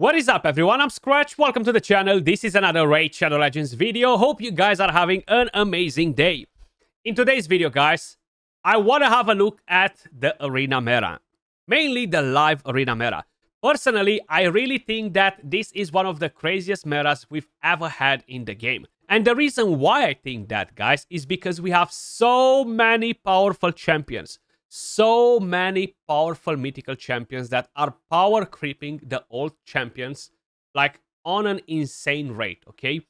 What is up, everyone? I'm Skratch. Welcome to the channel. This is another Raid Shadow Legends video. Hope you guys are having an amazing day. In today's video, guys, I want to have a look at the arena meta. Mainly the live arena meta. Personally, I really think that this is one of the craziest metas we've ever had in the game. And the reason why I think that, guys, is because we have so many powerful champions. So many powerful mythical champions that are power creeping the old champions like on an insane rate, okay?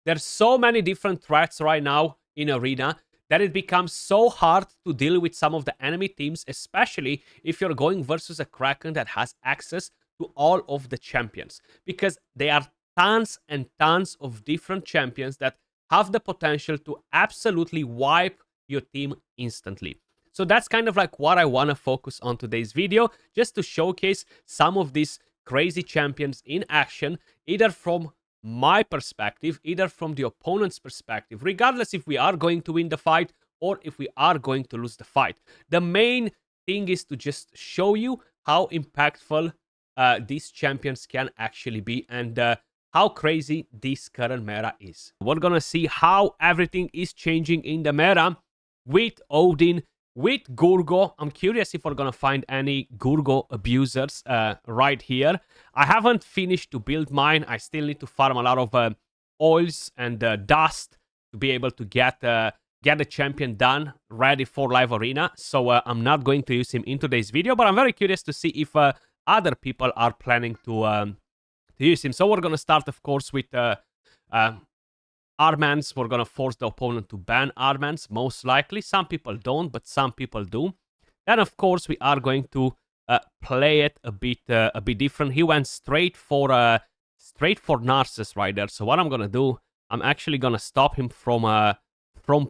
There's so many different threats right now in arena that it becomes so hard to deal with some of the enemy teams, especially if you're going versus a Kraken that has access to all of the champions, because there are tons and tons of different champions that have the potential to absolutely wipe your team instantly. So that's kind of like what I want to focus on today's video, just to showcase some of these crazy champions in action, either from my perspective, either from the opponent's perspective, regardless if we are going to win the fight or if we are going to lose the fight. The main thing is to just show you how impactful these champions can actually be and how crazy this current meta is. We're gonna see how everything is changing in the meta with Odin, with Gurgo. I'm curious if we're gonna find any Gurgo abusers right here. I haven't finished to build mine. I still need to farm a lot of oils and dust to be able to get the champion done, ready for live arena. So I'm not going to use him in today's video, but I'm very curious to see if other people are planning to use him. So we're gonna start, of course, with Armans. We're gonna force the opponent to ban Armans, most likely. Some people don't, but some people do. Then, of course, we are going to play it a bit different. He went straight for Narcissus right there. So what I'm gonna do, I'm actually gonna stop him from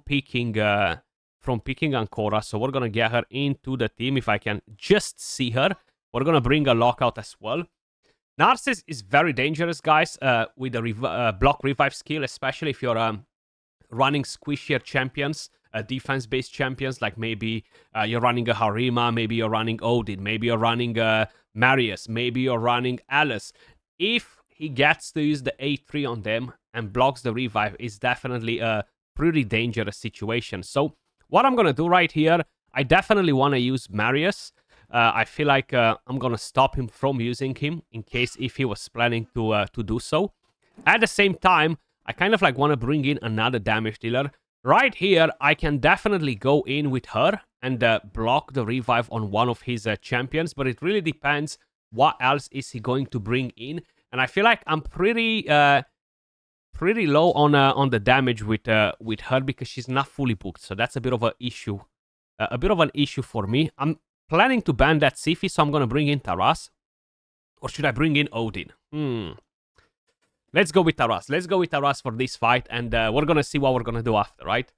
picking Ancora. So we're gonna get her into the team if I can just see her. We're gonna bring a lockout as well. Narcissus is very dangerous, guys, with the block revive skill, especially if you're running squishier champions, defense-based champions, like maybe you're running a Harima, maybe you're running Odin, maybe you're running Marius, maybe you're running Alice. If he gets to use the A3 on them and blocks the revive, it's definitely a pretty dangerous situation. So what I'm going to do right here, I definitely want to use Marius. I feel like I'm gonna stop him from using him in case if he was planning to do so. At the same time, I kind of like want to bring in another damage dealer. Right here, I can definitely go in with her and block the revive on one of his champions, but it really depends what else is he going to bring in. And I feel like I'm pretty low on the damage with her because she's not fully booked. So that's a bit of an issue, for me. I'm planning to ban that Siphi, so I'm going to bring in Taras. Or should I bring in Odin? Let's go with Taras. Let's go with Taras for this fight, and we're going to see what we're going to do after, right?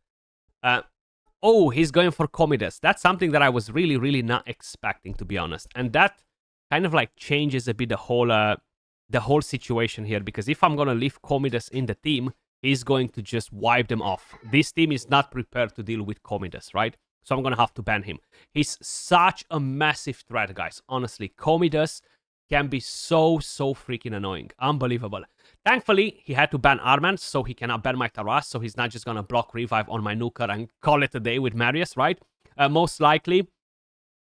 Oh, he's going for Commodus. That's something that I was really, really not expecting, to be honest. And that kind of like changes a bit the whole situation here, because if I'm going to leave Commodus in the team, he's going to just wipe them off. This team is not prepared to deal with Commodus, right? So I'm going to have to ban him. He's such a massive threat, guys. Honestly, Commodus can be so freaking annoying. Unbelievable. Thankfully, he had to ban Armand, so he cannot ban my Taras, so he's not just going to block revive on my Nuker and call it a day with Marius, right? Most likely,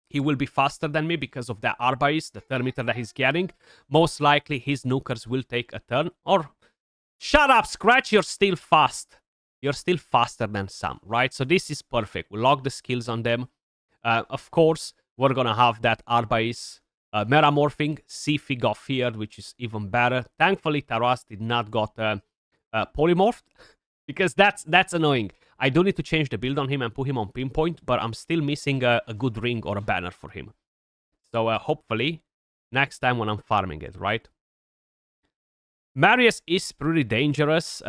he will be faster than me because of that Arbais, the turn meter that he's getting. Most likely, his Nukers will take a turn. Or, shut up, Skratch, you're still fast. You're still faster than some, right? So this is perfect. We lock the skills on them. Of course, we're going to have that Arbais metamorphing. Siphi got feared, which is even better. Thankfully, Taras did not got polymorphed, because that's annoying. I do need to change the build on him and put him on pinpoint, but I'm still missing a good ring or a banner for him. So hopefully, next time when I'm farming it, right? Marius is pretty dangerous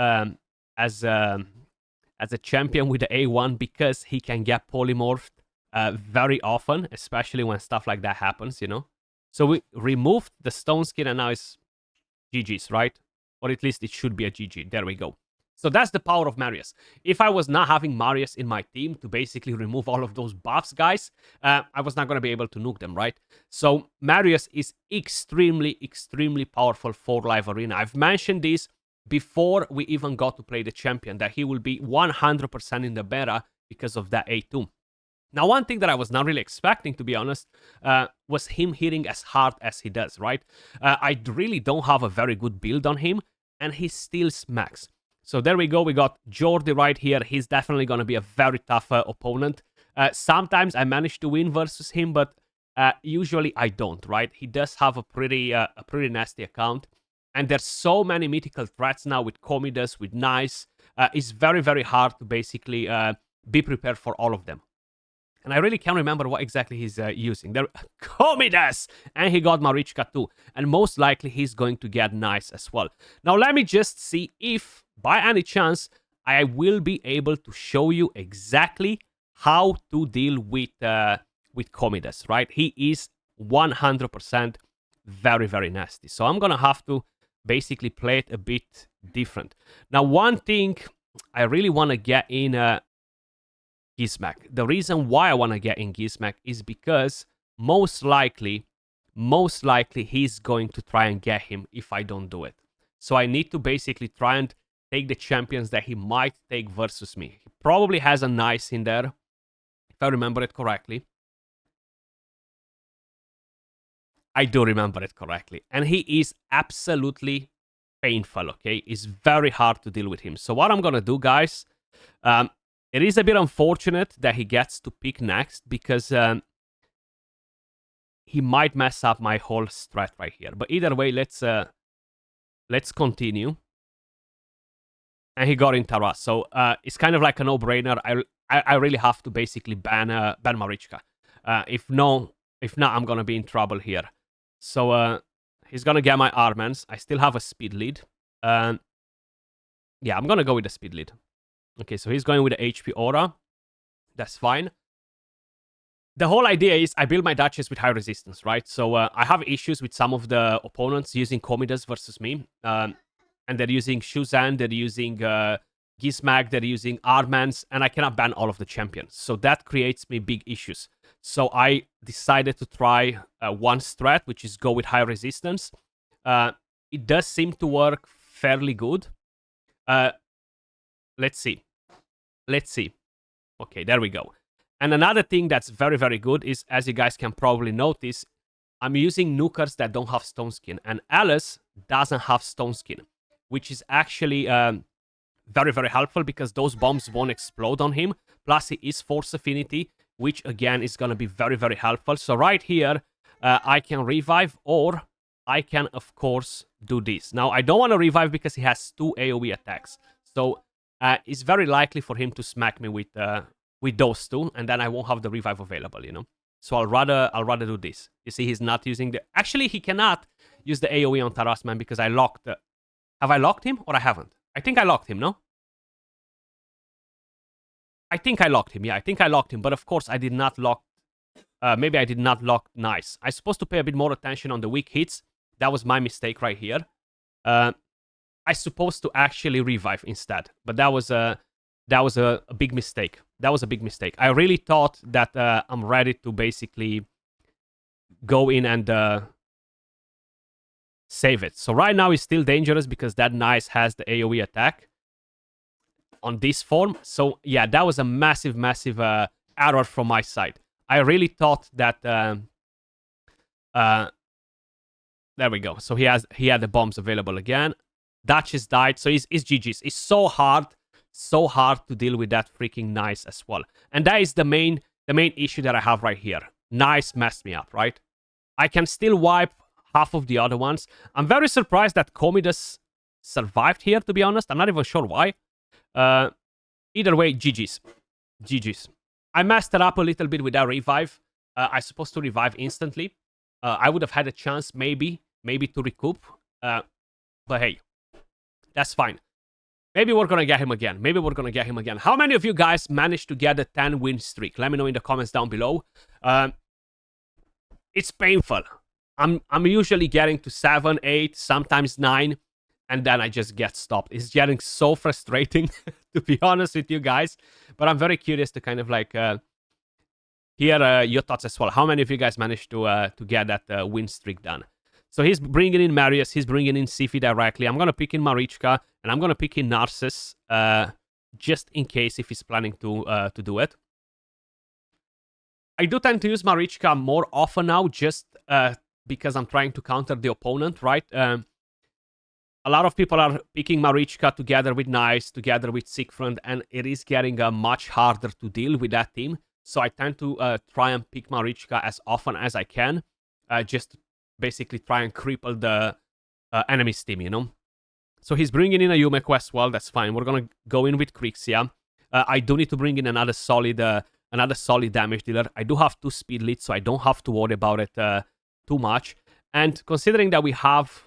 as a champion with the A1 because he can get polymorphed very often, especially when stuff like that happens, you know? So we removed the stone skin and now it's GG's, right? Or at least it should be a GG. There we go. So that's the power of Marius. If I was not having Marius in my team to basically remove all of those buffs, guys, I was not going to be able to nuke them, right? So Marius is extremely, extremely powerful for Live Arena. I've mentioned this before we even got to play the champion, that he will be 100% in the beta because of that A2. Now, one thing that I was not really expecting, to be honest, was him hitting as hard as he does, right? I really don't have a very good build on him, and he still smacks. So there we go. We got Jordi right here. He's definitely going to be a very tough opponent. Sometimes I manage to win versus him, but usually I don't, right? He does have a pretty nasty account. And there's so many mythical threats now with Comidas, with Nice. It's very, very hard to basically be prepared for all of them. And I really can't remember what exactly he's using. There, Comidas! And he got Marichka too. And most likely he's going to get Nice as well. Now let me just see if, by any chance, I will be able to show you exactly how to deal with Comidas, right? He is 100% very, very nasty. So I'm going to have to basically play it a bit different. Now, one thing I really want to get in Gizmak. The reason why I want to get in Gizmak is because most likely he's going to try and get him if I don't do it. So I need to basically try and take the champions that he might take versus me. He probably has a Nice in there, if I remember it correctly. I do remember it correctly. And he is absolutely painful, okay? It's very hard to deal with him. So what I'm going to do, guys, it is a bit unfortunate that he gets to pick next because he might mess up my whole strat right here. But either way, let's continue. And he got in Taras. So it's kind of like a no-brainer. I really have to basically ban Marichka. If not, I'm going to be in trouble here. So he's going to get my Armans. I still have a speed lead. Yeah, I'm going to go with the speed lead. Okay, so he's going with the HP Aura. That's fine. The whole idea is I build my Duchess with high resistance, right? So I have issues with some of the opponents using Comidas versus me. And they're using Shuzan, they're using Gizmak, they're using Armans, and I cannot ban all of the champions. So that creates me big issues. So I decided to try one strat, which is go with high resistance. It does seem to work fairly good. Let's see. Okay, there we go. And another thing that's very, very good is, as you guys can probably notice, I'm using nukers that don't have Stone Skin. And Alice doesn't have Stone Skin, which is actually very, very helpful because those bombs won't explode on him. Plus, he is Force Affinity, which again is going to be very, very helpful. So right here, I can revive, or I can, of course, do this. Now, I don't want to revive because he has 2 AoE attacks. So it's very likely for him to smack me with those 2, and then I won't have the revive available, you know. So I'll rather do this. You see, he's not using the... Actually, he cannot use the AoE on Taras, man, because I locked... Have I locked him, or I haven't? I think I locked him, no? I think I locked him, yeah, I think I locked him, but of course I did not lock... maybe I did not lock Nice. I'm supposed to pay a bit more attention on the weak hits. That was my mistake right here. I'm supposed to actually revive instead, but that was a big mistake. That was a big mistake. I really thought that I'm ready to basically go in and save it. So right now it's still dangerous because that Nice has the AoE attack on this form. So yeah, that was a massive, massive error from my side. I really thought that... there we go. So he had the bombs available again. Duchess died, so it's GG's. It's so hard to deal with that freaking Nice as well. And that is the main issue that I have right here. Nice messed me up, right? I can still wipe half of the other ones. I'm very surprised that Comidas survived here, to be honest. I'm not even sure why. Either way, GG's. GG's. I messed it up a little bit with that revive. I'm supposed to revive instantly. I would have had a chance, maybe to recoup. But hey, that's fine. Maybe we're going to get him again. How many of you guys managed to get a 10-win streak? Let me know in the comments down below. It's painful. I'm usually getting to 7, 8, sometimes 9. and then I just get stopped. It's getting so frustrating, to be honest with you guys. But I'm very curious to kind of like hear your thoughts as well. How many of you guys managed to get that win streak done? So he's bringing in Marius, he's bringing in Sifi directly. I'm gonna pick in Marichka, and I'm gonna pick in Narcissus, just in case if he's planning to do it. I do tend to use Marichka more often now, just because I'm trying to counter the opponent, right? A lot of people are picking Marichka together with Nice, together with Siegfried, and it is getting much harder to deal with that team. So I tend to try and pick Marichka as often as I can, just basically try and cripple the enemy's team, you know? So he's bringing in a Yumeko as well, that's fine. We're gonna go in with Krixia. I do need to bring in another solid damage dealer. I do have 2 speed leads, so I don't have to worry about it too much. And considering that we have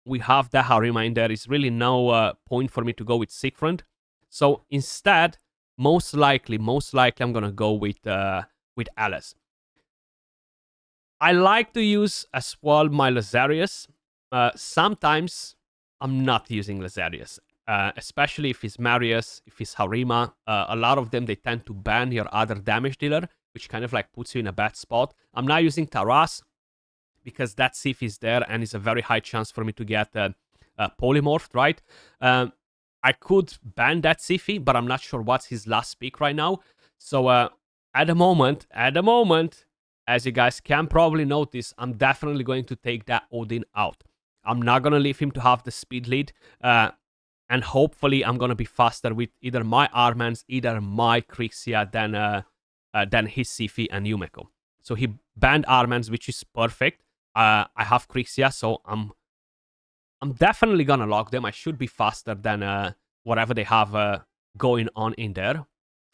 the Harima in there, it's really no point for me to go with Siegfried. So instead, most likely, I'm gonna go with Alice. I like to use as well my Lazarius. Sometimes I'm not using Lazarius, especially if it's Marius, if it's Harima. A lot of them, they tend to ban your other damage dealer, which kind of like puts you in a bad spot. I'm not using Taras because that Sif is there and it's a very high chance for me to get polymorphed, right? I could ban that Sifi, but I'm not sure what's his last pick right now. So at the moment, as you guys can probably notice, I'm definitely going to take that Odin out. I'm not going to leave him to have the speed lead. And hopefully I'm going to be faster with either my Armans, either my Krixia than his Sifi and Yumeko. So he banned Armans, which is perfect. I have Krixia, so I'm definitely going to lock them. I should be faster than whatever they have going on in there.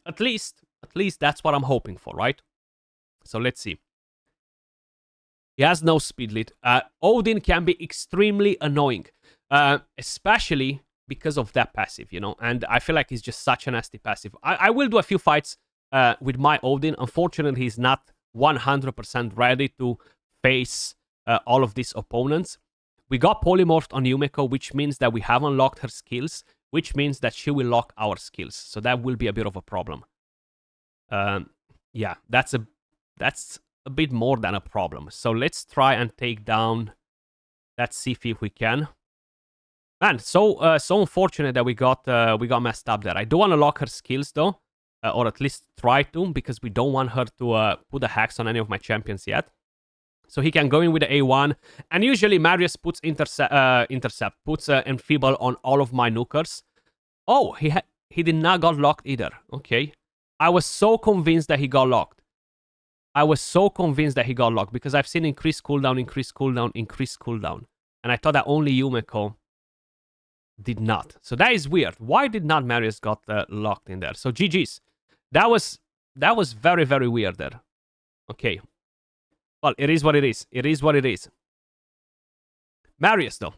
At least that's what I'm hoping for, right? So let's see. He has no speed lead. Odin can be extremely annoying, especially because of that passive, you know? And I feel like he's just such a nasty passive. I will do a few fights with my Odin. Unfortunately, he's not 100% ready to face all of these opponents. We got polymorphed on Yumeko, which means that we have unlocked her skills, which means that she will lock our skills. So that will be a bit of a problem. Yeah, that's a bit more than a problem. So let's try and take down that Sifi if we can. Man, so unfortunate that we got messed up there. I do want to lock her skills though, or at least try to, because we don't want her to put a hex on any of my champions yet. So he can go in with the A1, and usually Marius puts intercept, puts enfeeble on all of my nukers. Oh, he did not got locked either. Okay, I was so convinced that he got locked. Because I've seen increased cooldown, and I thought that only Yumeko did not. So that is weird. Why did not Marius got locked in there? So GG's. That was very, very weird there. Okay. Well, it is what it is. Marius, though.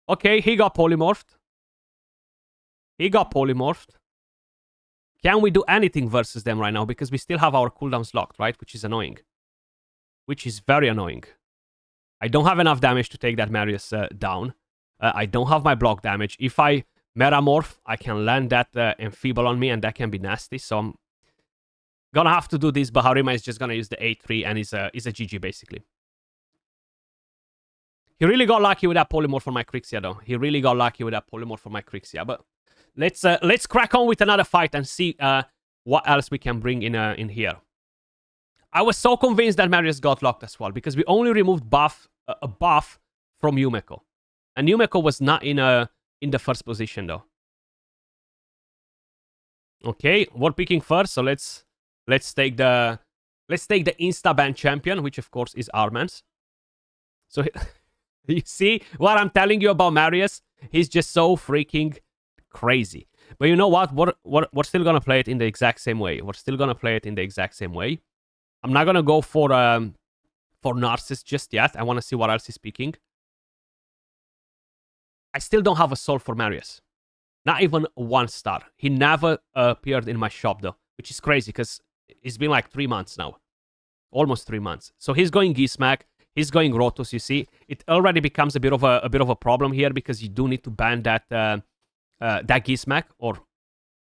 Okay, he got polymorphed. Can we do anything versus them right now? Because we still have our cooldowns locked, right? Which is annoying. Which is very annoying. I don't have enough damage to take that Marius down. I don't have my block damage. If I metamorph, I can land that enfeeble on me, and that can be nasty. So I'm gonna have to do this, but Harima is just gonna use the A3, and is a GG, basically. He really got lucky with that polymorph for my Krixia, though. But let's crack on with another fight and see what else we can bring in here. I was so convinced that Marius got locked as well, because we only removed a buff from Yumeko. And Yumeko was not in the first position, though. Okay, we're picking first, so let's take the insta ban champion, which of course is Armans. So you see what I'm telling you about Marius? He's just so freaking crazy. But you know what? We're still gonna play it in the exact same way. I'm not gonna go for Narcissus just yet. I want to see what else he's picking. I still don't have a soul for Marius. Not even 1 star. He never appeared in my shop though, which is crazy because it's been like 3 months now. Almost 3 months. So he's going Gismac. He's going Rotos, you see. It already becomes a bit of a problem here because you do need to ban that Gizmak, or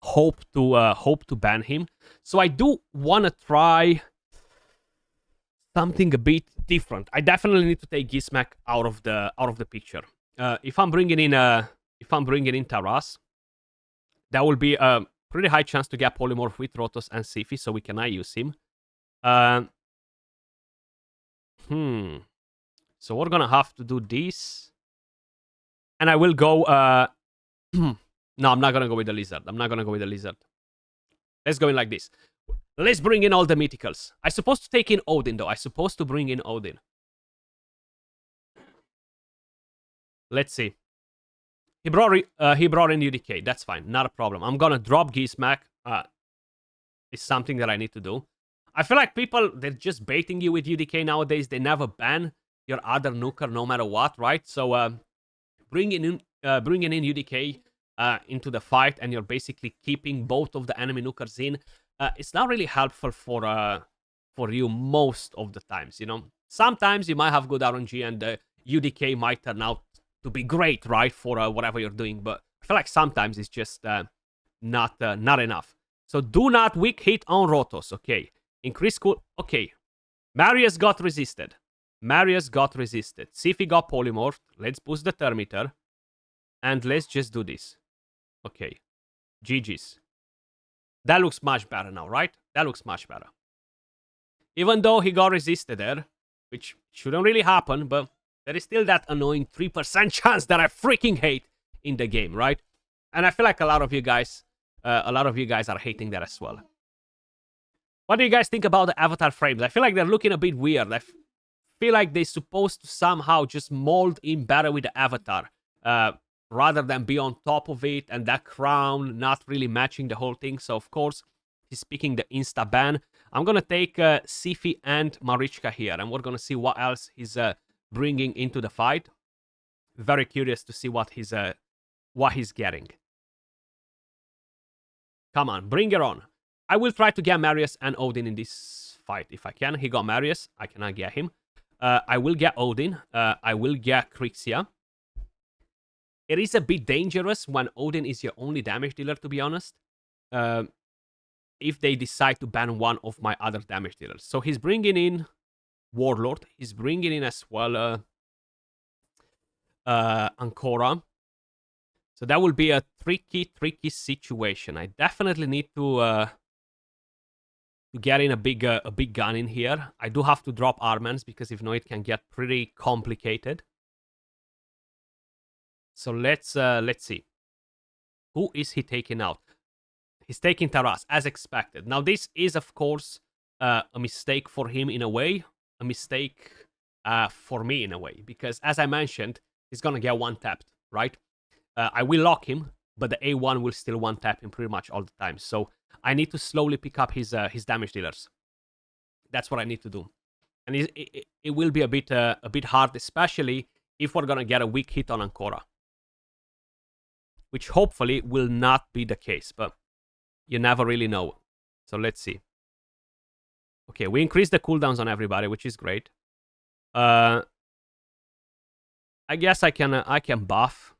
hope to ban him. So I do want to try something a bit different. I definitely need to take Gizmak out of the picture. If I'm bringing in Taras, that will be a pretty high chance to get Polymorph with Rotos and Sifi, so we cannot use him. So we're gonna have to do this. And I will go... No, I'm not gonna go with the Lizard. Let's go in like this. Let's bring in all the mythicals. I'm supposed to take in Odin, though. I'm supposed to bring in Odin. Let's see. He brought in UDK. That's fine. Not a problem. I'm gonna drop Gizmak. It's something that I need to do. I feel like people, they're just baiting you with UDK nowadays. They never ban your other nuker no matter what, right? So bringing in UDK into the fight, and you're basically keeping both of the enemy nukers in. It's not really helpful for you most of the times, you know. Sometimes you might have good RNG and the UDK might turn out to be great, right, for whatever you're doing. But I feel like sometimes it's just not enough. So do not weak hit on Rotos, okay? Increase cool. Okay. Marius got resisted. Sifi got polymorphed. Let's boost the Thermitor. And let's just do this. Okay. GG's. That looks much better now, right? That looks much better. Even though he got resisted there, which shouldn't really happen, but there is still that annoying 3% chance that I freaking hate in the game, right? And I feel like a lot of you guys are hating that as well. What do you guys think about the avatar frames? I feel like they're looking a bit weird. I feel like they're supposed to somehow just mold in better with the avatar, rather than be on top of it, and that crown not really matching the whole thing. So, of course, he's picking the insta-ban. I'm going to take Sifi and Marichka here, and we're going to see what else he's bringing into the fight. Very curious to see what he's getting. Come on, bring it on. I will try to get Marius and Odin in this fight if I can. He got Marius. I cannot get him. I will get Odin. I will get Krixia. It is a bit dangerous when Odin is your only damage dealer, to be honest. If they decide to ban one of my other damage dealers. So he's bringing in Warlord. He's bringing in as well Ancora. So that will be a tricky situation. I definitely need to get in a big gun in here. I do have to drop Armans because if not, it can get pretty complicated. So let's see. Who is he taking out? He's taking Taras, as expected. Now, this is, of course, a mistake for him in a way. A mistake for me in a way. Because, as I mentioned, he's going to get one-tapped, right? I will lock him, but the A1 will still one-tap him pretty much all the time. So I need to slowly pick up his damage dealers. That's what I need to do. And it will be a bit hard, especially if we're going to get a weak hit on Ancora. Which hopefully will not be the case, but you never really know. So let's see. Okay, we increased the cooldowns on everybody, which is great. I guess I can buff.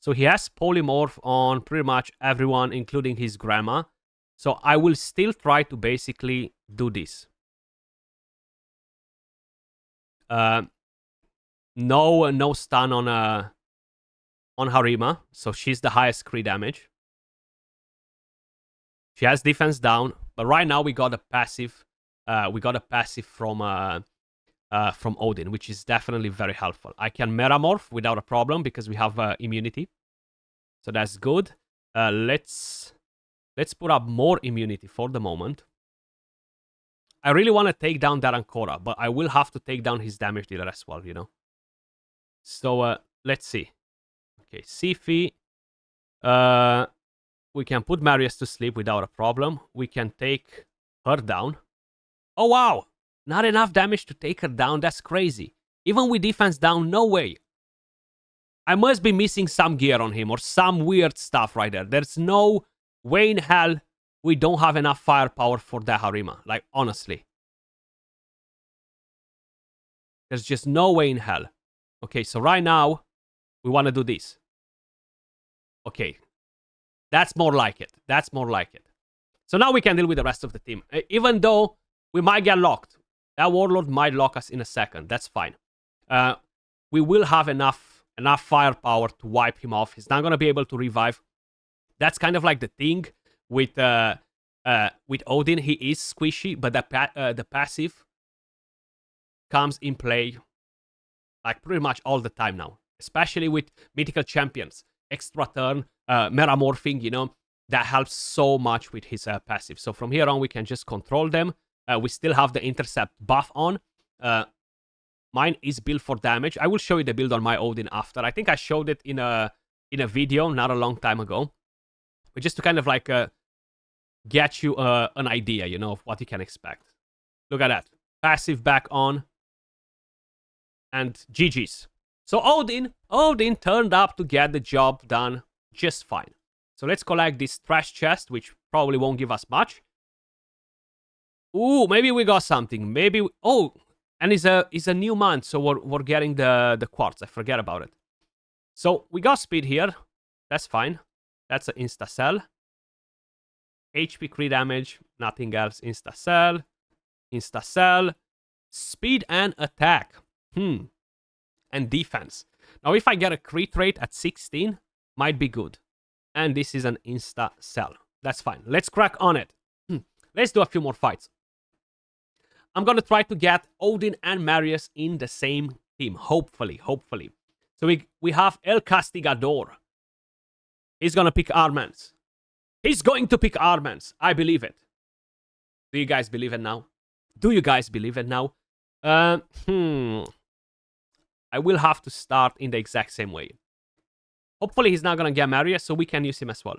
So he has polymorph on pretty much everyone, including his grandma. So I will still try to basically do this. No stun on Harima, so she's the highest crit damage. She has defense down, but right now we got a passive. From Odin, which is definitely very helpful. I can metamorph without a problem because we have immunity, so that's good. Let's put up more immunity for the moment. I really want to take down that Ancora, but I will have to take down his damage dealer as well, you know. So let's see. Okay, Sifi. We can put Marius to sleep without a problem. We can take her down. Oh, wow. Not enough damage to take her down. That's crazy. Even with defense down, no way. I must be missing some gear on him or some weird stuff right there. There's no way in hell we don't have enough firepower for that Harima. Like, honestly. There's just no way in hell. Okay, so right now, we want to do this. Okay. That's more like it. That's more like it. So now we can deal with the rest of the team. Even though we might get locked. That Warlord might lock us in a second. That's fine. We will have enough firepower to wipe him off. He's not going to be able to revive. That's kind of like the thing with Odin. He is squishy, but the passive comes in play like pretty much all the time now. Especially with mythical champions. Extra turn, metamorphing, you know. That helps so much with his passive. So from here on, we can just control them. We still have the intercept buff on. Mine is built for damage. I will show you the build on my Odin after. I think I showed it in a video not a long time ago. But just to kind of like get you an idea, you know, of what you can expect. Look at that. Passive back on. And GG's. So Odin turned up to get the job done just fine. So let's collect this trash chest, which probably won't give us much. Ooh, maybe we got something. Maybe... Oh, and it's a new month, so we're getting the quartz. I forget about it. So we got speed here. That's fine. That's an insta-cell. HP crit damage, nothing else. Insta-cell. Insta-cell. Speed and attack. And defense. Now, if I get a crit rate at 16, might be good. And this is an insta-cell. That's fine. Let's crack on it. Let's do a few more fights. I'm going to try to get Odin and Marius in the same team. Hopefully. So we have El Castigador. He's going to pick Armans. He's going to pick Armans. I believe it. Do you guys believe it now? I will have to start in the exact same way. Hopefully he's not going to get Marius, so we can use him as well.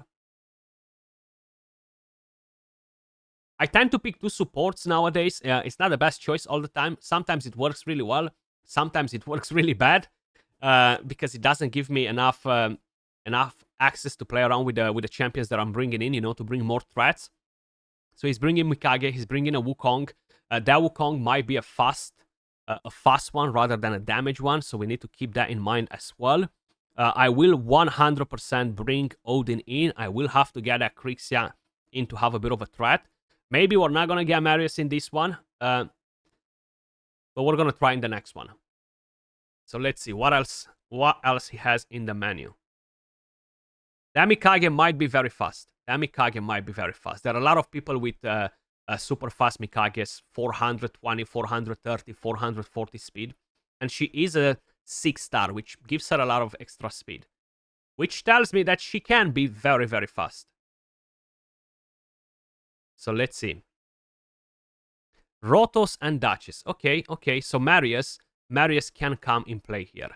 I tend to pick two supports nowadays. It's not the best choice all the time. Sometimes it works really well. Sometimes it works really bad. Because it doesn't give me enough access to play around with the champions that I'm bringing in, you know, to bring more threats. So he's bringing Mikage. He's bringing a Wukong. That Wukong might be a fast one rather than a damage one. So we need to keep that in mind as well. I will 100% bring Odin in. I will have to get that Krixia in to have a bit of a threat. Maybe we're not going to get Marius in this one. But we're going to try in the next one. So let's see. What else he has in the menu? That Mikage might be very fast. There are a lot of people with super fast Mikages. 420, 430, 440 speed. And she is a 6-star, which gives her a lot of extra speed. Which tells me that she can be very, very fast. So let's see. Rotos and Duchess. Okay. So Marius can come in play here.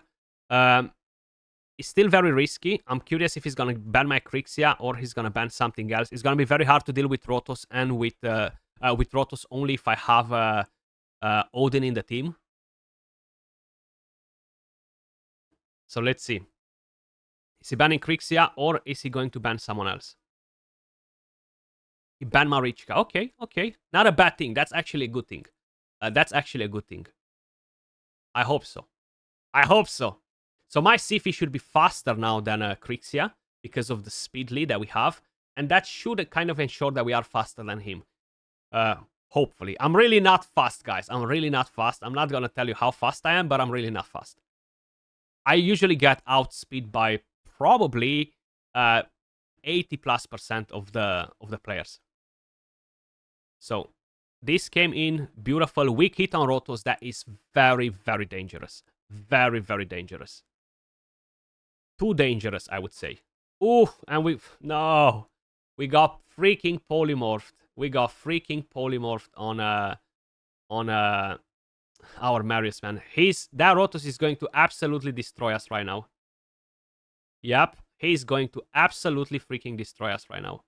It's still very risky. I'm curious if he's going to ban my Krixia or he's going to ban something else. It's going to be very hard to deal with Rotos and with Rotos only if I have Odin in the team. So let's see. Is he banning Krixia or is he going to ban someone else? He banned Marichka. Okay. Not a bad thing. That's actually a good thing. I hope so. So my Siphi should be faster now than Krixia because of the speed lead that we have. And that should kind of ensure that we are faster than him. Hopefully. I'm really not fast, guys. I'm not going to tell you how fast I am, but I'm really not fast. I usually get outspeed by probably 80+% of the players. So this came in beautiful. Weak hit on Rotos. That is very, very dangerous. Very, very dangerous. Too dangerous, I would say. Ooh, and we got freaking polymorphed. On our Marius, man. That Rotos is going to absolutely destroy us right now. Yep, he's going to absolutely freaking destroy us right now.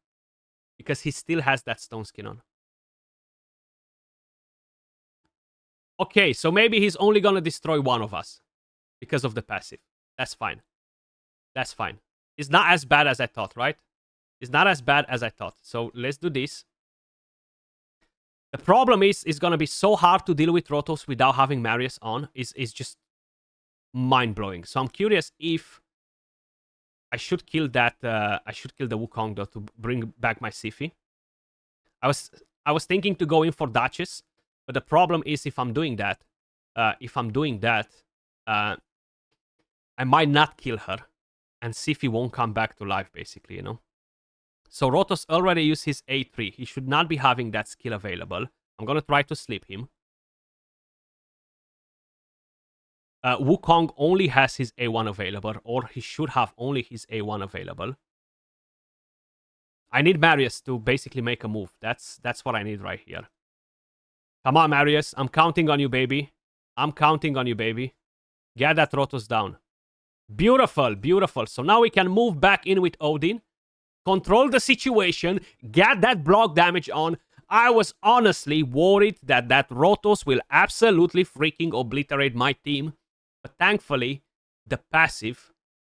Because he still has that stone skin on. Okay, so maybe he's only gonna destroy one of us. Because of the passive. That's fine. It's not as bad as I thought, right? So let's do this. The problem is, it's gonna be so hard to deal with Rotos without having Marius on. Is just mind-blowing. So I'm curious if I should kill that. I should kill the Wukong though to bring back my Siphi. I was thinking to go in for Duchess, but the problem is if I'm doing that, I might not kill her, and Siphi won't come back to life, basically, you know? So Rotos already used his A3. He should not be having that skill available. I'm gonna try to sleep him. Wukong only has his A1 available, or he should have only his A1 available. I need Marius to basically make a move. That's what I need right here. Come on, Marius. I'm counting on you, baby. I'm counting on you, baby. Get that Rotos down. Beautiful, beautiful. So now we can move back in with Odin. Control the situation. Get that block damage on. I was honestly worried that that Rotos will absolutely freaking obliterate my team. But thankfully, the passive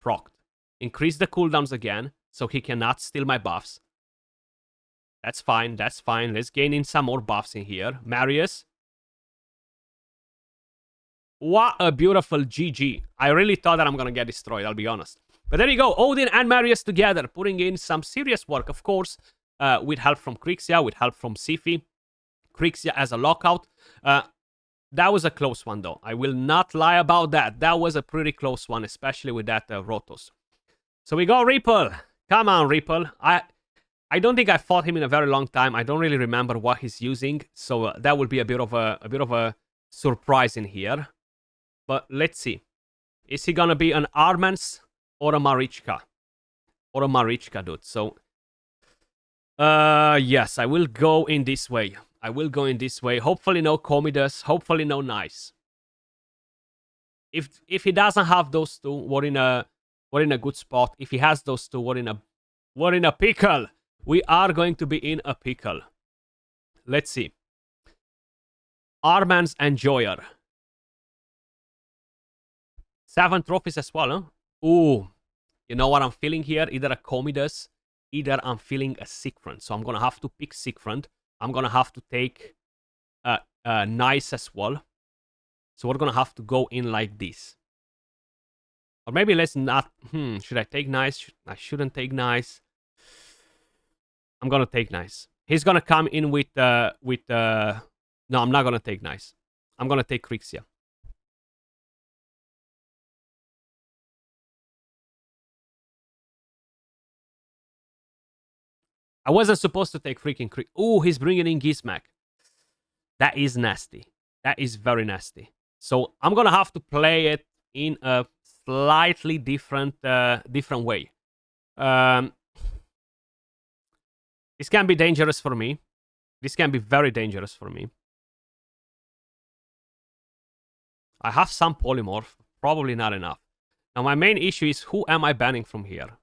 procced. Increase the cooldowns again, so he cannot steal my buffs. That's fine, that's fine. Let's gain in some more buffs in here. Marius. What a beautiful GG. I really thought that I'm gonna get destroyed, I'll be honest. But there you go, Odin and Marius together, putting in some serious work, of course, with help from Krixia, with help from Siphi. Krixia as a lockout. That was a close one, though. I will not lie about that. That was a pretty close one, especially with that Rotos. So we go Ripple. Come on, Ripple. I don't think I fought him in a very long time. I don't really remember what he's using, so that will be a bit of a surprise in here. But let's see. Is he gonna be an Armans or a Marichka? Or a Marichka, dude. So, yes, I will go in this way. I will go in this way. Hopefully no Commodus. Hopefully no Nice. If he doesn't have those two, we're in a good spot. If he has those two, we're in a pickle. We are going to be in a pickle. Let's see. Armans and Joyer. 7 trophies as well, huh? Ooh. You know what I'm feeling here? Either a Commodus, either I'm feeling a Siegfried. So I'm gonna have to pick Siegfried. I'm gonna have to take Nice as well. So we're gonna have to go in like this. Or maybe let's not... should I take Nice? I shouldn't take Nice. I'm gonna take Nice. He's gonna come in with... No, I'm not gonna take Nice. I'm gonna take Krixia. I wasn't supposed to take freaking Krixia. Ooh, he's bringing in Gizmak. That is nasty. That is very nasty. So I'm gonna have to play it in a slightly different way. This can be dangerous for me. This can be very dangerous for me. I have some polymorph, probably not enough. Now my main issue is who am I banning from here?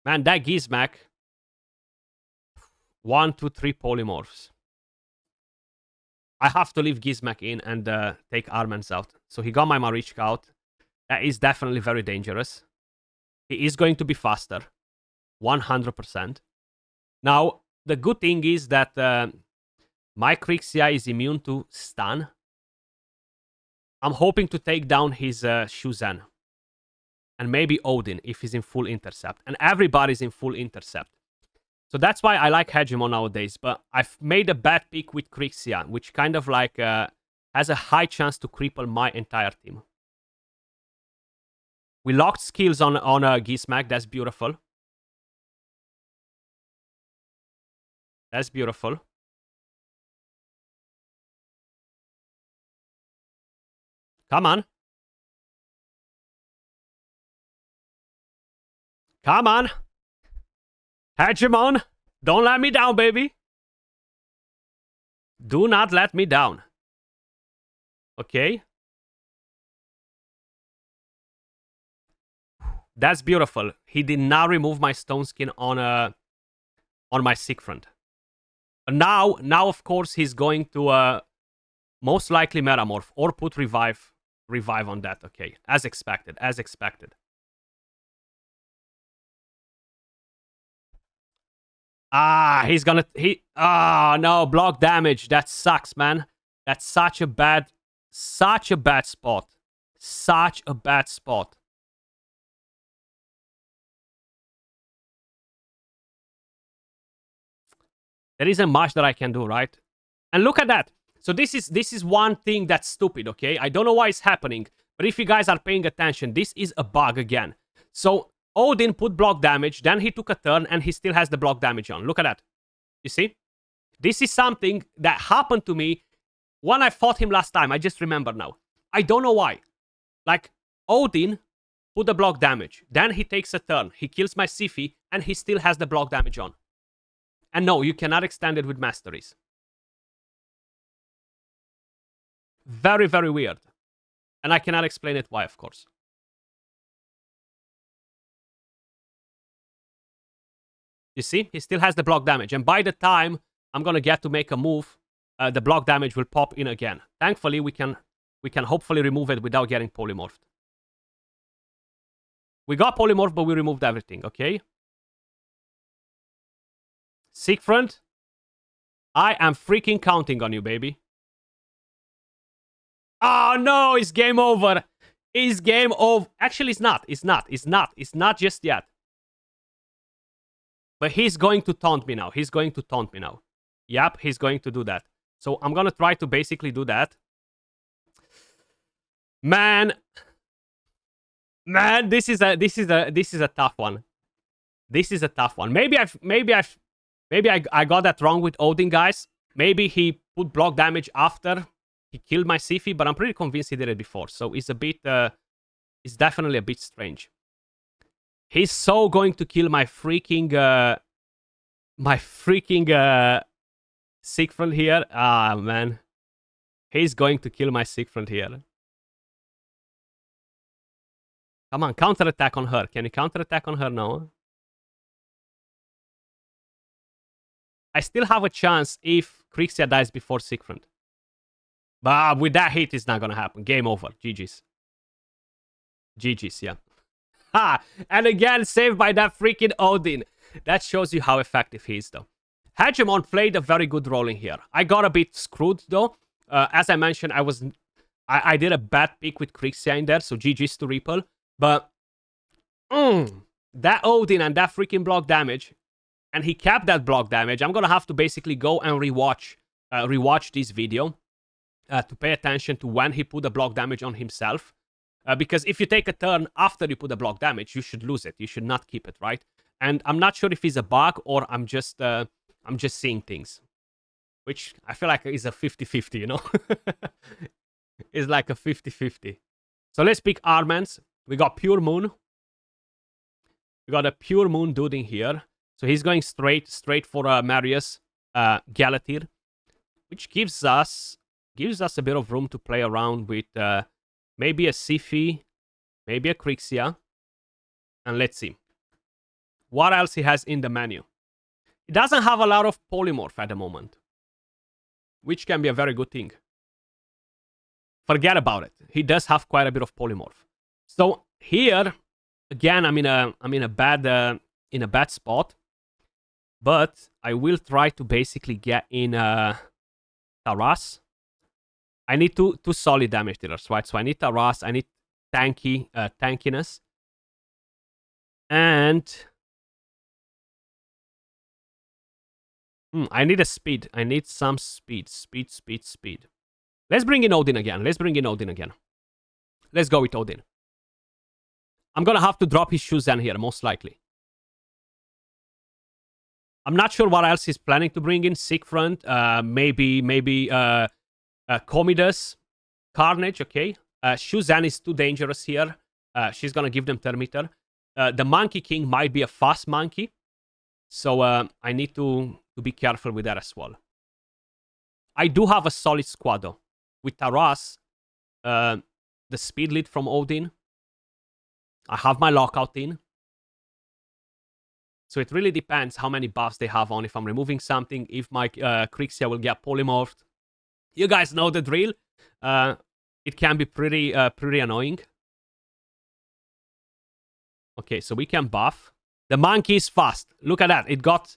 Man, that Gizmak. 1, 2, 3 polymorphs. I have to leave Gizmak in and take Armans out. So he got my Marichka out. That is definitely very dangerous. He is going to be faster. 100%. Now, the good thing is that my Krixia is immune to stun. I'm hoping to take down his Shuzan. And maybe Odin if he's in full intercept. And everybody's in full intercept. So that's why I like Hegemon nowadays. But I've made a bad pick with Krixia, which kind of like has a high chance to cripple my entire team. We locked skills on Gizmak. That's beautiful. That's beautiful. Come on. Come on. Hegemon, don't let me down, baby. Do not let me down. Okay. That's beautiful. He did not remove my stone skin on my Siegfried. Now, of course, he's going to most likely metamorph or put revive on that. Okay, as expected, as expected. He's gonna... no, block damage. That sucks, man. That's such a bad spot. Such a bad spot. There isn't much that I can do, right? And look at that. So this is one thing that's stupid, okay? I don't know why it's happening, but if you guys are paying attention, this is a bug again. So Odin put block damage, then he took a turn, and he still has the block damage on. Look at that. You see? This is something that happened to me when I fought him last time. I just remember now. I don't know why. Like, Odin put the block damage, then he takes a turn, he kills my Siphi, and he still has the block damage on. And no, you cannot extend it with masteries. Very, very weird. And I cannot explain it why, of course. You see? He still has the block damage. And by the time I'm gonna get to make a move, the block damage will pop in again. Thankfully, we can hopefully remove it without getting polymorphed. We got polymorphed, but we removed everything, okay? Siegfried, I am freaking counting on you, baby. Oh, no, it's game over. It's game over. Actually, it's not. It's not. It's not. It's not just yet. But he's going to taunt me now. He's going to taunt me now. Yep, he's going to do that. So I'm going to try to basically do that. Man, this is a tough one. This is a tough one. Maybe I got that wrong with Odin, guys. Maybe he put block damage after he killed my Siphi, but I'm pretty convinced he did it before. So it's a bit, it's definitely a bit strange. He's so going to kill my freaking Siegfried here. Ah, man. He's going to kill my Siegfried here. Come on, counterattack on her. Can you counterattack on her now? I still have a chance if Krixia dies before Siegfried. But with that hit, it's not gonna happen. Game over. GG's. GG's, yeah. Ha! And again, saved by that freaking Odin. That shows you how effective he is, though. Hegemon played a very good role in here. I got a bit screwed, though. As I mentioned, I did a bad pick with Krixia in there, so GG's to Ripple. But that Odin and that freaking block damage, and he kept that block damage. I'm gonna have to basically go and rewatch this video to pay attention to when he put the block damage on himself. Because if you take a turn after you put the block damage, you should lose it. You should not keep it, right? And I'm not sure if it's a bug or I'm just seeing things, which I feel like is a 50-50, you know? It's like a 50-50. So let's pick Armans. We got Pure Moon. We got a Pure Moon dude in here. So he's going straight for Marius Galatir, which gives us a bit of room to play around with maybe a Siphi, maybe a Krixia. And let's see what else he has in the menu. He doesn't have a lot of polymorph at the moment, which can be a very good thing. Forget about it. He does have quite a bit of polymorph. So here, again, I'm in a bad spot. But I will try to basically get in Taras. I need two solid damage dealers, right? So I need Taras, I need tankiness. And I need a speed. I need some speed. Speed. Let's bring in Odin again. Let's go with Odin. I'm gonna have to drop his Shuzan here, most likely. I'm not sure what else he's planning to bring in. Siegfried, maybe Commodus, Carnage, okay. Shuzan is too dangerous here. She's gonna give them Thermitter. The Monkey King might be a fast monkey. So I need to be careful with that as well. I do have a solid squad, though. With Taras, the speed lead from Odin. I have my lockout in. So it really depends how many buffs they have on. If I'm removing something, if my Krixia will get polymorphed. You guys know the drill. It can be pretty annoying. Okay, so we can buff. The monkey is fast. Look at that. It got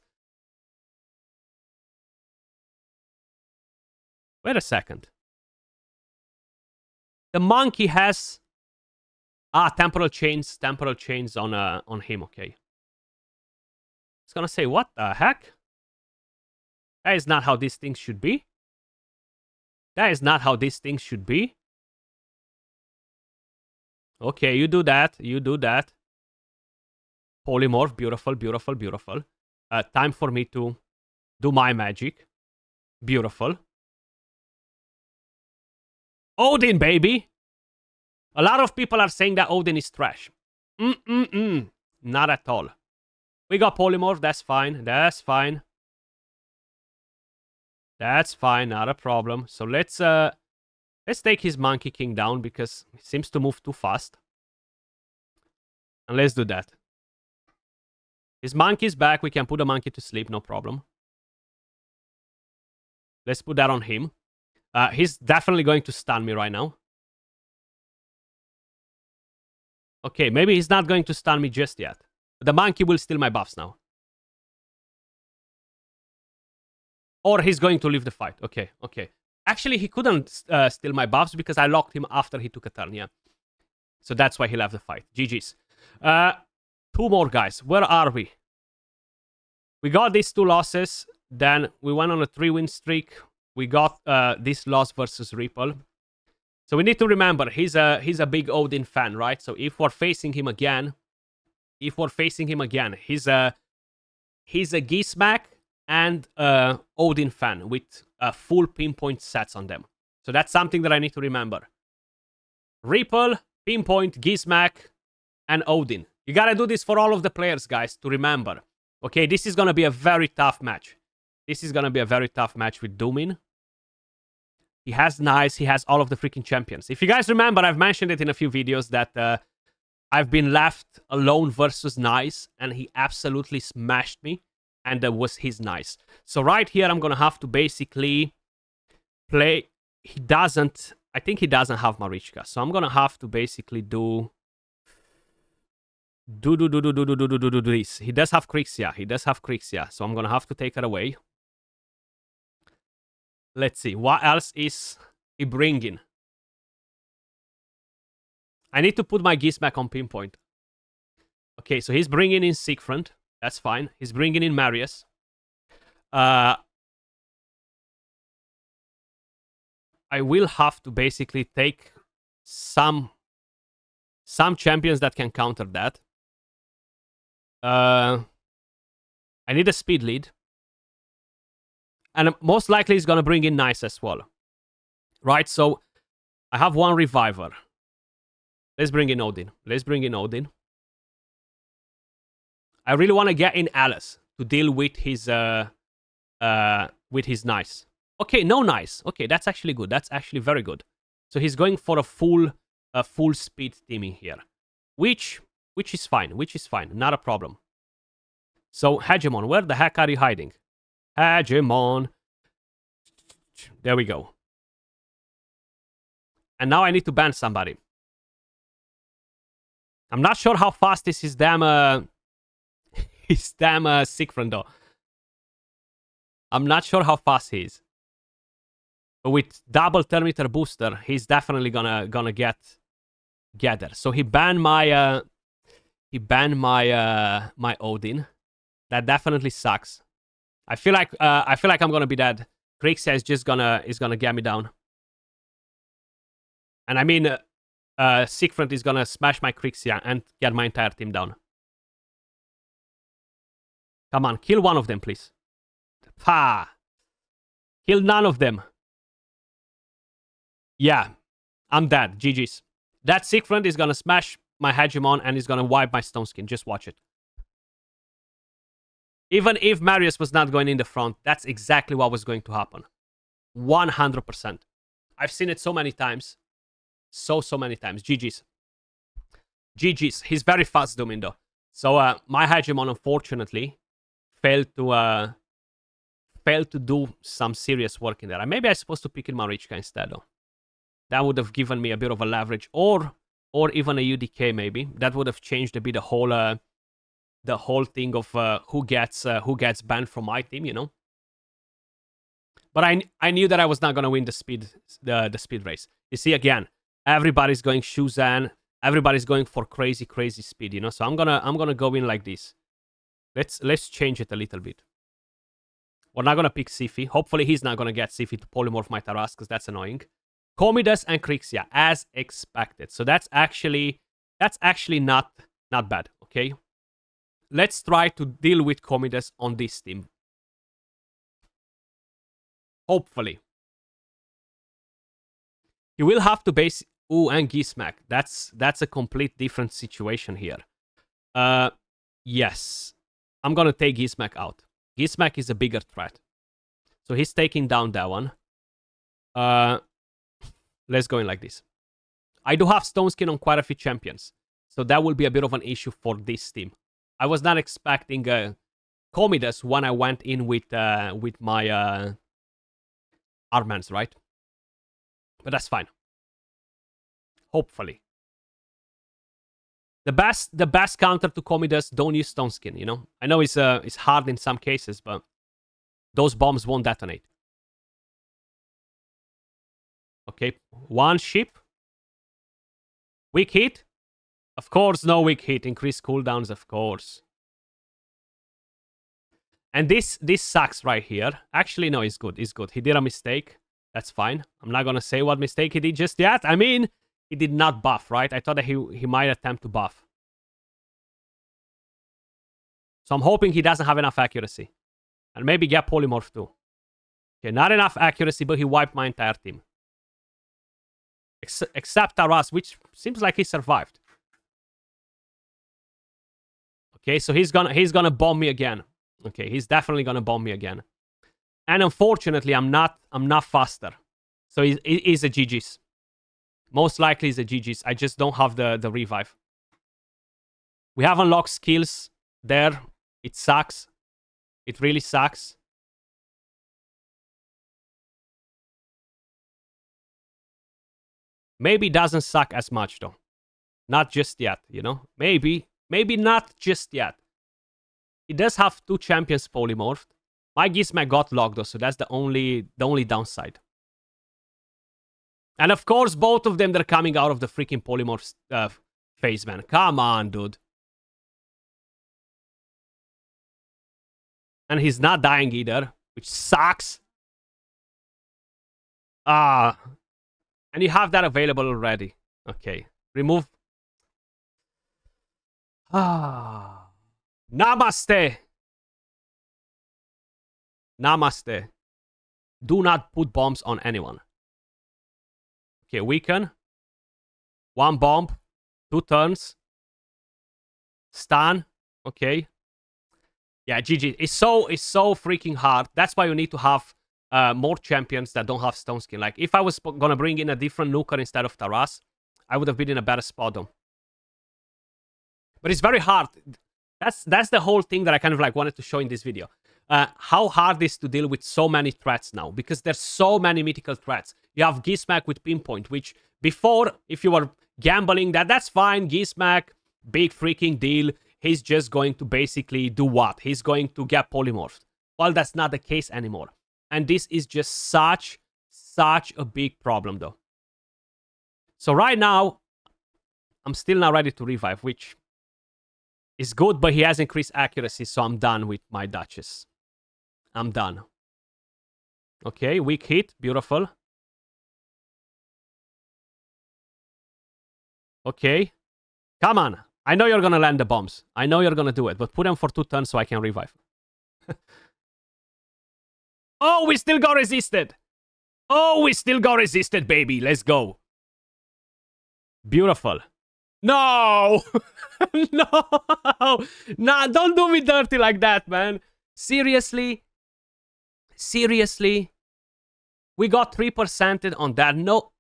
Wait a second. The monkey has temporal chains on him. Okay. It's gonna say, what the heck? That is not how these things should be. That is not how these things should be. Okay, you do that. You do that. Polymorph. Beautiful, beautiful, beautiful. Time for me to do my magic. Beautiful. Odin, baby. A lot of people are saying that Odin is trash. Not at all. We got polymorph. That's fine. That's fine. That's fine. Not a problem. So let's take his Monkey King down because he seems to move too fast. And let's do that. His monkey's back. We can put the monkey to sleep. No problem. Let's put that on him. He's definitely going to stun me right now. Okay, maybe he's not going to stun me just yet. The monkey will steal my buffs now. Or he's going to leave the fight. Okay, okay. Actually, he couldn't steal my buffs because I locked him after he took a turn, yeah. So that's why he left the fight. GG's. 2 more guys. Where are we? We got these 2 losses. Then we went on a 3-win streak. We got this loss versus Ripple. So we need to remember, he's a big Odin fan, right? So if we're facing him again, he's a Gizmak and Odin fan with full pinpoint sets on them. So that's something that I need to remember. Ripple, pinpoint, Gizmak, and Odin. You gotta do this for all of the players, guys, to remember. Okay, this is gonna be a very tough match. This is gonna be a very tough match with Doomin. He has Nice, he has all of the freaking champions. If you guys remember, I've mentioned it in a few videos that I've been left alone versus Nice, and he absolutely smashed me, and that was his Nice. So right here, I'm gonna have to basically play... I think he doesn't have Marichka, so I'm gonna have to basically do this. He does have Krixia, so I'm gonna have to take her away. Let's see, what else is he bringing? I need to put my Gizmak on pinpoint. Okay, so he's bringing in Siegfried. That's fine. He's bringing in Marius. I will have to basically take some champions that can counter that. I need a speed lead. And most likely he's going to bring in Nice as well. Right, so I have 1 Reviver. Let's bring in Odin. I really want to get in Alice to deal with his Nice. Okay, no Nice. Okay, that's actually good. That's actually very good. So he's going for a full speed teaming here. Which is fine. Not a problem. So, Hegemon, where the heck are you hiding? Hegemon. There we go. And now I need to ban somebody. I'm not sure how fast is his damn Siegfried though. I'm not sure how fast he is. But with double Thermimeter booster, he's definitely gonna get there. So he banned my my Odin. That definitely sucks. I feel like I'm gonna be dead. Krixia is just gonna get me down. And I mean, Siegfried is gonna smash my Krixia and get my entire team down. Come on, kill one of them, please. Ha! Kill none of them. Yeah, I'm dead. GG's. That Siegfried is gonna smash my Hegemon and is gonna wipe my Stone Skin. Just watch it. Even if Marius was not going in the front, that's exactly what was going to happen. 100%. I've seen it so many times. So many times. GG's. GG's. He's very fast Doomin though. So my Hegemon unfortunately failed to do some serious work in there. Maybe I'm supposed to pick in Marichka instead though. That would have given me a bit of a leverage, or even a UDK maybe. That would have changed a bit the whole thing of who gets banned from my team, you know. But I knew that I was not gonna win the speed race. You see, again, everybody's going Shuzan. Everybody's going for crazy speed, you know. So I'm gonna go in like this. Let's change it a little bit. We're not gonna pick Sifi. Hopefully he's not gonna get Sifi to polymorph my Taras, because that's annoying. Comidas and Krixia, as expected. So that's actually not bad. Okay. Let's try to deal with Comidas on this team. Hopefully. You will have to base... Ooh, and Gizmak. That's a complete different situation here. Yes. I'm gonna take Gizmak out. Gizmak is a bigger threat. So he's taking down that one. Let's go in like this. I do have Stone Skin on quite a few champions. So that will be a bit of an issue for this team. I was not expecting Comidas when I went in with my Armans, right? But that's fine. Hopefully. The best counter to Comidas, don't use Stone Skin, you know? I know it's hard in some cases, but those bombs won't detonate. Okay, one ship. Weak hit? Of course, no weak hit. Increased cooldowns, of course. And this sucks right here. Actually, no, it's good. It's good. He did a mistake. That's fine. I'm not gonna say what mistake he did just yet. I mean, he did not buff, right? I thought that he might attempt to buff. So I'm hoping he doesn't have enough accuracy. And maybe get polymorph too. Okay, not enough accuracy, but he wiped my entire team. Except Taras, which seems like he survived. Okay, so he's gonna bomb me again. Okay, he's definitely gonna bomb me again. And unfortunately, I'm not faster. So he's a GG's. Most likely he's a GG's. I just don't have the revive. We have unlocked skills there. It sucks. It really sucks. Maybe it doesn't suck as much though. Not just yet, you know? Maybe not just yet. It does have 2 champions polymorphed. My Gizmak got locked though, so that's the only downside. And of course, both of them, they're coming out of the freaking polymorph phase, man. Come on, dude. And he's not dying either, which sucks. And you have that available already. Okay. Remove. Namaste. Namaste. Do not put bombs on anyone. Okay, weaken. 1 bomb. 2 turns. Stun. Okay. Yeah, GG. It's so freaking hard. That's why you need to have more champions that don't have Stone Skin. Like, if I was gonna bring in a different Nuker instead of Taras, I would have been in a better spot though. But it's very hard. That's the whole thing that I kind of like wanted to show in this video. How hard it is to deal with so many threats now, because there's so many mythical threats. You have Gizmak with Pinpoint, which before, if you were gambling that's fine. Gizmak, big freaking deal. He's just going to basically do what? He's going to get polymorphed. Well, that's not the case anymore. And this is just such a big problem though. So right now, I'm still not ready to revive, which is good, but he has increased accuracy, so I'm done with my Duchess. I'm done. Okay, weak hit. Beautiful. Okay. Come on. I know you're gonna land the bombs. I know you're gonna do it, but put them for 2 turns so I can revive. Oh, we still got resisted. Oh, we still got resisted, baby. Let's go. Beautiful. No! No! Nah, don't do me dirty like that, man. Seriously? Seriously? We got 3% on that. No.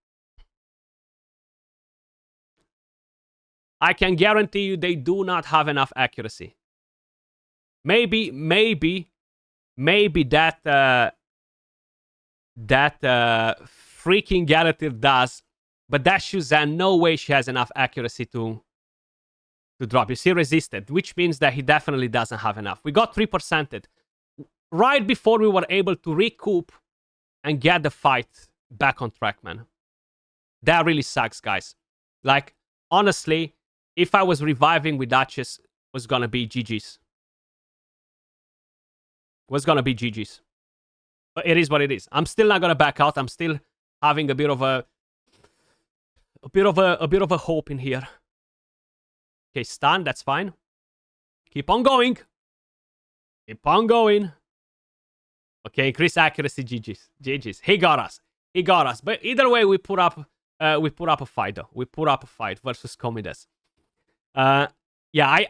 I can guarantee you they do not have enough accuracy. Maybe that freaking Galatir does, but that Shuzan, no way she has enough accuracy to drop. You see, resisted, which means that he definitely doesn't have enough. We got 3%. Right before we were able to recoup and get the fight back on track, man. That really sucks, guys. Like, honestly, if I was reviving with Duchess, was gonna be GG's. Was gonna be GG's. But it is what it is. I'm still not gonna back out. I'm still having a bit of a bit of a hope in here. Okay, stun, that's fine. Keep on going. Keep on going. Okay, increase accuracy, GG's. GG's. He got us. He got us. But either way, we put up a fight though. We put up a fight versus Comidas. Yeah,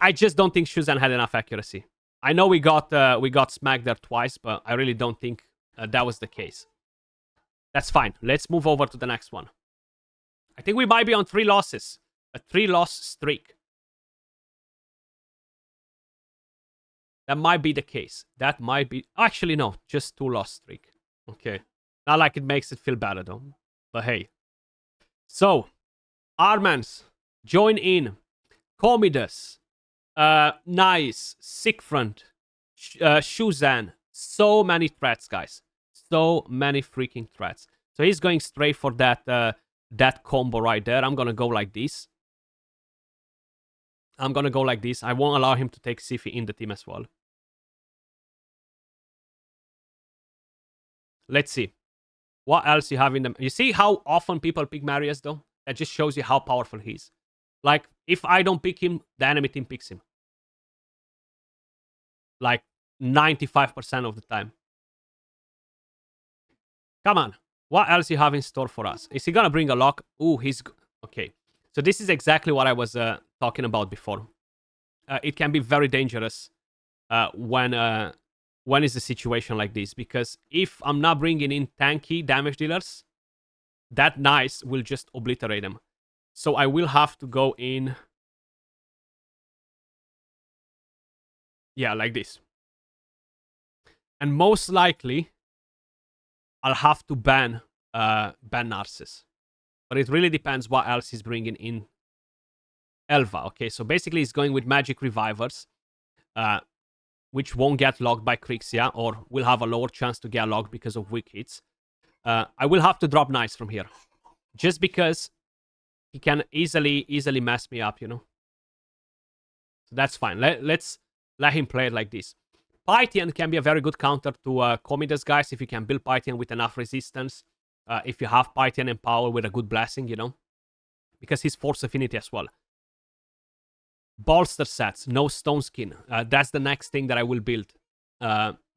I just don't think Shuzan had enough accuracy. I know we got smacked there twice, but I really don't think that was the case. That's fine. Let's move over to the next one. I think we might be on 3 losses. A 3-loss streak. That might be the case. That might be... Actually, no. Just 2-loss streak. Okay. Not like it makes it feel better, though. But hey. So, Armans, join in. Comidas. Nice. Sickfront. Shuzan. So many threats, guys. So many freaking threats. So he's going straight for that combo right there. I'm gonna go like this. I won't allow him to take Sifi in the team as well. Let's see. What else you have in them? You see how often people pick Marius, though? That just shows you how powerful he is. Like, if I don't pick him, the enemy team picks him. Like, 95% of the time. Come on. What else you have in store for us? Is he gonna bring a lock? Ooh, he's... Okay. So this is exactly what I was talking about before. It can be very dangerous when is a situation like this. Because if I'm not bringing in tanky damage dealers, that Nice will just obliterate them. So I will have to go in... Yeah, like this. And most likely, I'll have to ban Narcissus. But it really depends what else he's bringing in Elva. Okay, so basically he's going with Magic Revivers, which won't get locked by Krixia, or will have a lower chance to get locked because of weak hits. I will have to drop Nice from here. Just because he can easily mess me up, you know. So that's fine. Let's let him play it like this. Pythian can be a very good counter to Comidas, guys, if you can build Pythian with enough resistance. If you have Pythian and Power with a good blessing, you know. Because he's Force Affinity as well. Bolster sets, no Stone Skin. That's the next thing that I will build.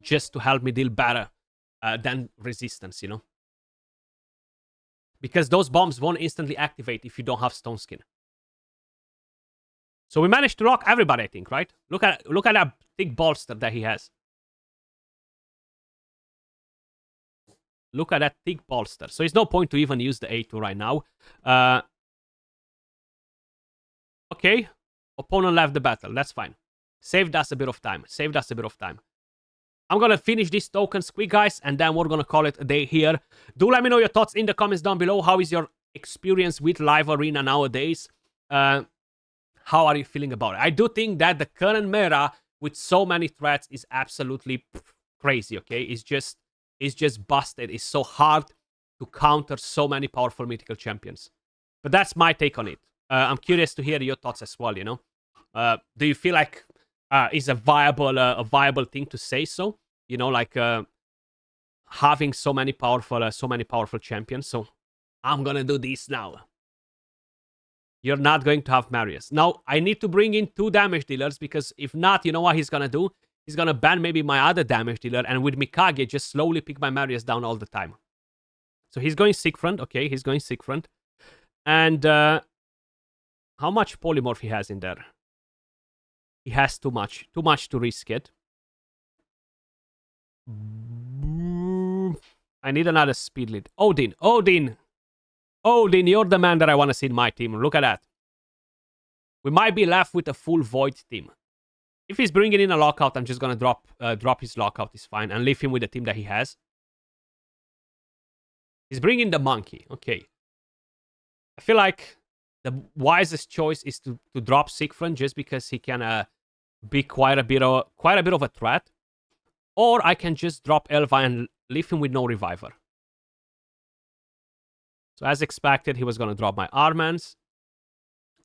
Just to help me deal better than resistance, you know. Because those bombs won't instantly activate if you don't have Stone Skin. So we managed to lock everybody, I think, right? Look at that thick bolster that he has. Look at that thick bolster. So it's no point to even use the A2 right now. Okay. Opponent left the battle. That's fine. Saved us a bit of time. I'm gonna finish these tokens quick, guys, and then we're gonna call it a day here. Do let me know your thoughts in the comments down below. How is your experience with Live Arena nowadays? How are you feeling about it? I do think that the current meta with so many threats is absolutely crazy, okay? It's just busted. It's so hard to counter so many powerful mythical champions. But that's my take on it. I'm curious to hear your thoughts as well, you know? Do you feel like it's a viable thing to say so? You know, like having so many powerful champions. So I'm gonna do this now. You're not going to have Marius. Now, I need to bring in 2 damage dealers, because if not, you know what he's gonna do? He's gonna ban maybe my other damage dealer, and with Mikage, just slowly pick my Marius down all the time. So he's going Sickfront. Okay, he's going Sickfront. And how much polymorph he has in there? He has too much. Too much to risk it. I need another speed lead. Odin, you're the man that I want to see in my team. Look at that. We might be left with a full Void team. If he's bringing in a lockout, I'm just going to drop his lockout. It's fine. And leave him with the team that he has. He's bringing the monkey. Okay. I feel like the wisest choice is to drop Siegfried, just because he can be quite a bit of a threat. Or I can just drop Elva and leave him with no reviver. So as expected, he was going to drop my Armans.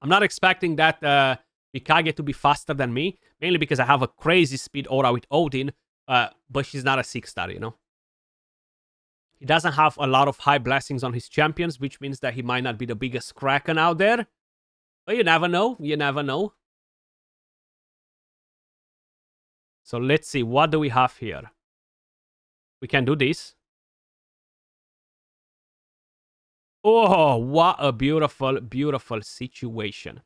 I'm not expecting that Mikage to be faster than me, mainly because I have a crazy speed aura with Odin, but she's not a 6-star, you know? He doesn't have a lot of high blessings on his champions, which means that he might not be the biggest Kraken out there. But you never know. You never know. So let's see. What do we have here? We can do this. Oh, what a beautiful, beautiful situation.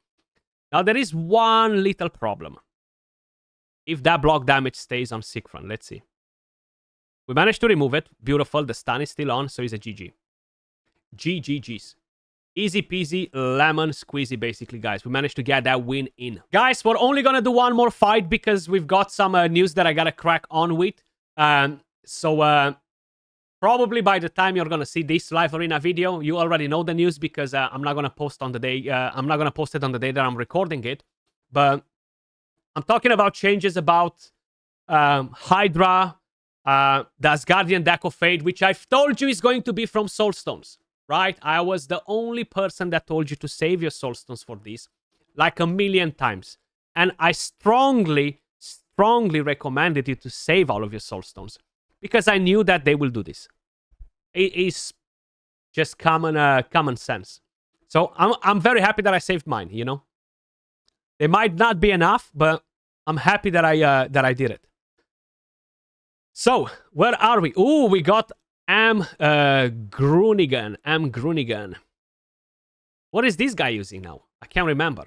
Now, there is one little problem. If that block damage stays on Siegfried, let's see. We managed to remove it. Beautiful. The stun is still on, so it's a GG. GGG's. Easy peasy, lemon squeezy, basically, guys. We managed to get that win in. Guys, we're only gonna do one more fight because we've got some news that I gotta crack on with. Probably by the time you're gonna see this live arena video, you already know the news because I'm not gonna post on the day. I'm not gonna post it on the day that I'm recording it. But I'm talking about changes about Hydra, the Asgardian Deck of Fate, which I've told you is going to be from Soulstones. Right? I was the only person that told you to save your soulstones for this, like a million times. And I strongly, strongly recommended you to save all of your soulstones because I knew that they will do this. It is just common sense. So I'm very happy that I saved mine, you know? They might not be enough, but I'm happy that I did it. So, where are we? Ooh, we got Grunigan. What is this guy using now? I can't remember.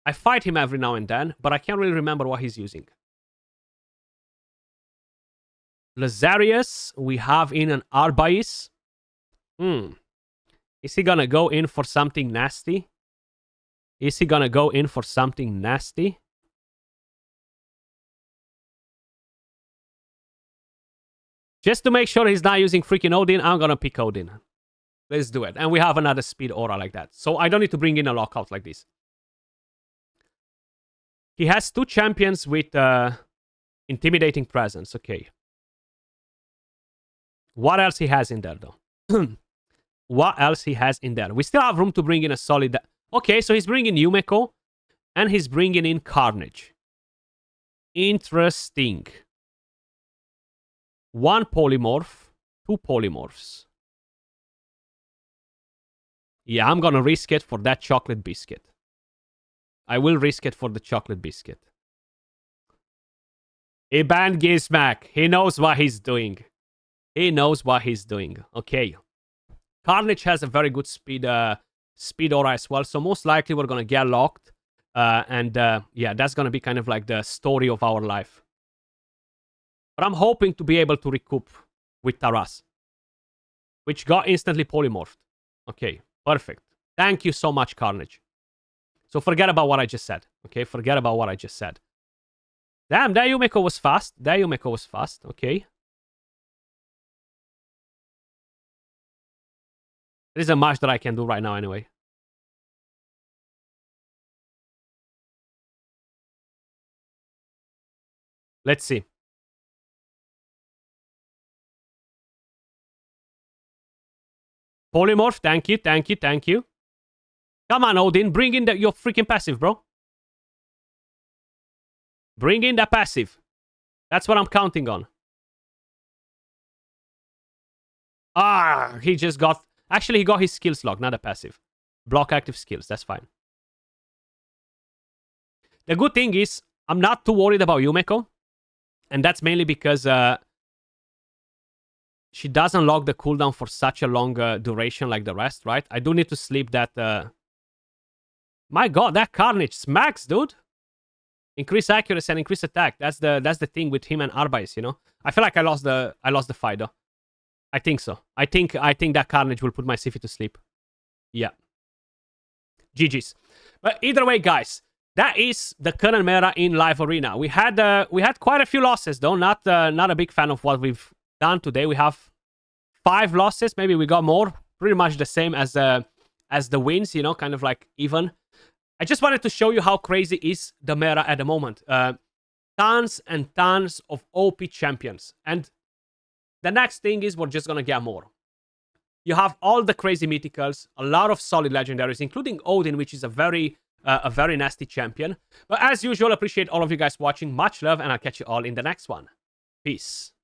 I fight him every now and then, but I can't really remember what he's using. Lazarius, we have in an Arbais. Is he gonna go in for something nasty? Just to make sure he's not using freaking Odin, I'm gonna pick Odin. Let's do it. And we have another speed aura like that. So I don't need to bring in a lockout like this. He has 2 champions with intimidating presence. Okay. What else he has in there, though? What else he has in there? We still have room to bring in a solid... Okay, so he's bringing Yumeko. And he's bringing in Carnage. Interesting. 1 polymorph, 2 polymorphs. Yeah, I'm gonna risk it for that chocolate biscuit. I will risk it for the chocolate biscuit. He banned Gizmac. He knows what he's doing. Okay. Carnage has a very good speed aura as well, so most likely we're gonna get locked. Yeah, that's gonna be kind of like the story of our life. But I'm hoping to be able to recoup with Taras, which got instantly polymorphed. Okay, perfect. Thank you so much, Carnage. So forget about what I just said. Okay, forget about what I just said. Damn, that Yumeko was fast. Okay. There isn't much that I can do right now anyway. Let's see. Polymorph, thank you. Come on, Odin, bring in your freaking passive, bro. Bring in that passive. That's what I'm counting on. He just got... Actually, he got his skills locked, not a passive. Block active skills, that's fine. The good thing is, I'm not too worried about Yumeko. And that's mainly because... she doesn't lock the cooldown for such a long duration like the rest, right? I do need to sleep that... My god, that Carnage smacks, dude! Increase accuracy and increase attack. That's the thing with him and Arbais, you know? I feel like I lost the fight, though. I think so. I think that Carnage will put my Siphi to sleep. Yeah. GG's. But either way, guys, that is the current meta in Live Arena. We had quite a few losses, though. Not a big fan of what we've done today. We have 5 losses. Maybe we got more. Pretty much the same as the wins, you know, kind of like even. I just wanted to show you how crazy is the meta at the moment. Tons and tons of OP champions. And the next thing is we're just going to get more. You have all the crazy mythicals, a lot of solid legendaries, including Odin, which is a very nasty champion. But as usual, appreciate all of you guys watching. Much love, and I'll catch you all in the next one. Peace.